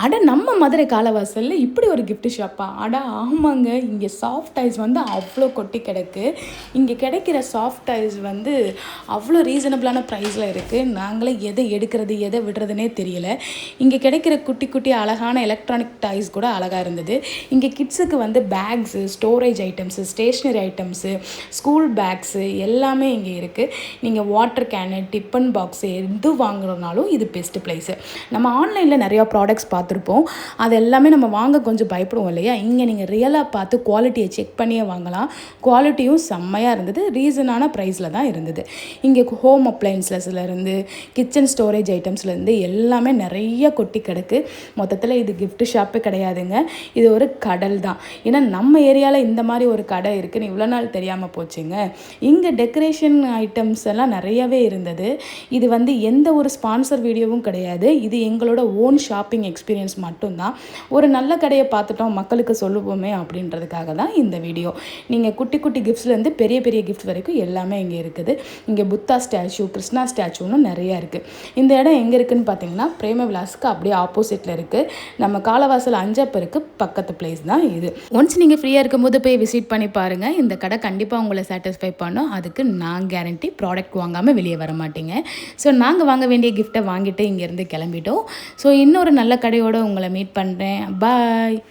அட நம்ம மதுரை காலவாசலில் இப்படி ஒரு கிஃப்ட் ஷாப்பா? அட ஆமாங்க, இங்கே சாஃப்ட் டைஸ் வந்து அவ்வளோ கொட்டி கிடக்கு. இங்கே கிடைக்கிற சாஃப்ட் டைஸ் வந்து அவ்வளோ ரீசனபிளான ப்ரைஸில் இருக்குது. நாங்களே எதை எடுக்கிறது எதை விடுறதுனே தெரியல. இங்கே கிடைக்கிற குட்டி குட்டி அழகான எலக்ட்ரானிக் டாய்ஸ் கூட அழகாக இருந்தது. இங்கே கிட்ஸுக்கு வந்து bags, storage items, stationery items, school bags எல்லாமே இங்கே இருக்குது. நீங்கள் வாட்டர் கேனு, டிஃபன் பாக்ஸு எது வாங்குறதுனாலும் இது பெஸ்ட்டு ப்ளேஸு. நம்ம ஆன்லைனில் நிறையா ப்ராடக்ட்ஸ் பார்த்துருப்போம். அது எல்லாமே நம்ம வாங்க கொஞ்சம் பயப்படுவோம் இல்லையா? இங்கே நீங்கள் ரியலாக பார்த்து குவாலிட்டியை செக் பண்ணியே வாங்கலாம். குவாலிட்டியும் செம்மையாக இருந்தது. ரீசனான ப்ரைஸில் தான் இருந்தது. இங்கே ஹோம் அப்ளையன்ஸ்லேருந்து கிச்சன் ஸ்டோரேஜ் ஐட்டம்ஸ்லேருந்து எல்லாமே நிறைய கொட்டி கிடக்கு. மொத்தத்தில் இது கிஃப்ட் ஷாப்பே கிடையாதுங்க, இது ஒரு கடல் தான். ஏன்னா நம்ம ஏரியாவில் இந்த மாதிரி ஒரு கடை இருக்குன்னு இவ்வளோ நாள் தெரியாமல் போச்சுங்க. இங்கே டெக்கரேஷன் ஐட்டம்ஸ் எல்லாம் நிறையவே இருந்தது. இது வந்து எந்த ஒரு ஸ்பான்சர் வீடியோவும் கிடையாது. இது எங்களோட ஓன் ஷாப்பிங் எக்ஸ்பீரியன்ஸ் மட்டும்தான். ஒரு நல்ல கடையை பார்த்துட்டோம், மக்களுக்கு சொல்லுவோமே அப்படின்றதுக்காக தான் இந்த வீடியோ. நீங்கள் குட்டி குட்டி கிஃப்ட்ஸ்லேருந்து பெரிய பெரிய கிஃப்ட் வரைக்கும் எல்லாமே இங்கே இருக்குது. இங்கே புத்தா ஸ்டாச்சு, கிருஷ்ணா ஸ்டாச்சுன்னு நிறையா இருக்குது. இந்த இடம் எங்கே இருக்குதுன்னு பார்த்தீங்கன்னா பிரேம விலாஸுக்கு அப்படியே ஆப்போசிட்டில் இருக்குது. நம்ம காலவாசல் அஞ்சப்பருக்கு பக்கத்து பிளேஸ் தான் இது. ஒன்ஸ் நீங்கள் ஃப்ரீயாக இருக்கும்போது போய் விசிட் பண்ணி பாருங்கள். இந்த கடை கண்டிப்பாக உங்களை சாட்டிஸ்ஃபை பண்ணும். அதுக்கு நான் கேரண்டி. ப்ராடக்ட் வாங்காமல் வெளியே வர மாட்டீங்க. ஸோ நாங்கள் வாங்க வேண்டிய கிஃப்ட்டை வாங்கிட்டு இங்கேருந்து கிளம்பிட்டோம். ஸோ இன்னொரு நல்ல கடையோடு உங்களை மீட் பண்ணுறேன். பாய்.